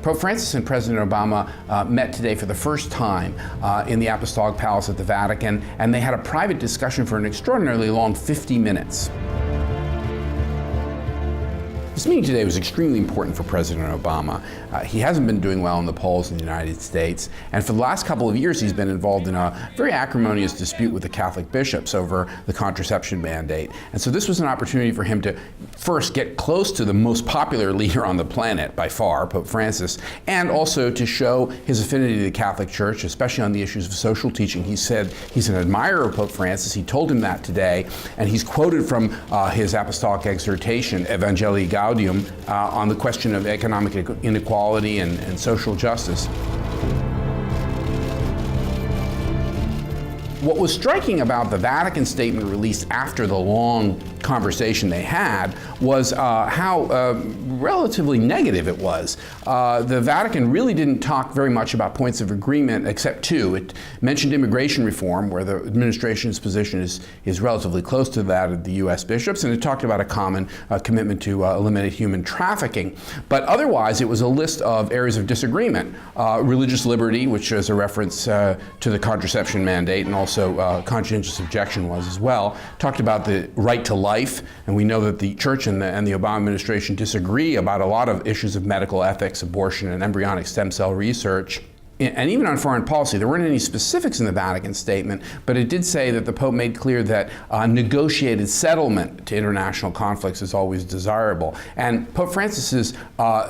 Pope Francis and President Obama met today for the first time in the Apostolic Palace at the Vatican, and they had a private discussion for an extraordinarily long 50 minutes. This meeting today was extremely important for President Obama. He hasn't been doing well in the polls in the United States, and for the last couple of years he's been involved in a very acrimonious dispute with the Catholic bishops over the contraception mandate. And so this was an opportunity for him to first get close to the most popular leader on the planet by far, Pope Francis, and also to show his affinity to the Catholic Church, especially on the issues of social teaching. He said he's an admirer of Pope Francis. He told him that today, and he's quoted from his apostolic exhortation, Evangelii Gaudium, on the question of economic inequality and social justice. What was striking about the Vatican statement released after the long conversation they had was how relatively negative it was. The Vatican really didn't talk very much about points of agreement except two. It mentioned immigration reform, where the administration's position is relatively close to that of the U.S. bishops, and it talked about a common commitment to eliminate human trafficking. But otherwise, it was a list of areas of disagreement. Religious liberty, which is a reference to the contraception mandate, and also conscientious objection was as well. Talked about the right to life, and we know that the Church and the Obama administration disagree about a lot of issues of medical ethics, abortion, and embryonic stem cell research. And even on foreign policy, there weren't any specifics in the Vatican statement, but it did say that the Pope made clear that negotiated settlement to international conflicts is always desirable. And Pope Francis's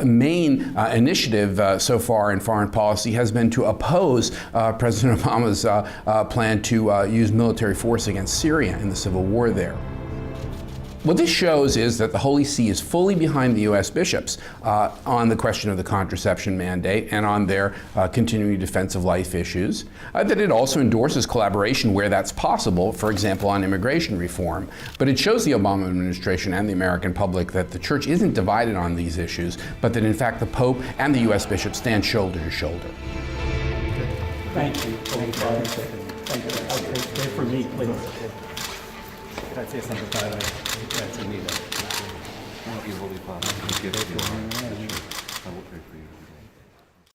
main initiative so far in foreign policy has been to oppose President Obama's plan to use military force against Syria in the civil war there. What this shows is that the Holy See is fully behind the U.S. bishops on the question of the contraception mandate and on their continuing defense of life issues, that it also endorses collaboration where that's possible, for example, on immigration reform. But it shows the Obama administration and the American public that the Church isn't divided on these issues, but that in fact the Pope and the U.S. bishops stand shoulder to shoulder. Thank you. Thank you. Pray for me, please. Grazie Santo Padre, grazie mille. Io voglio fare, I will pray for you.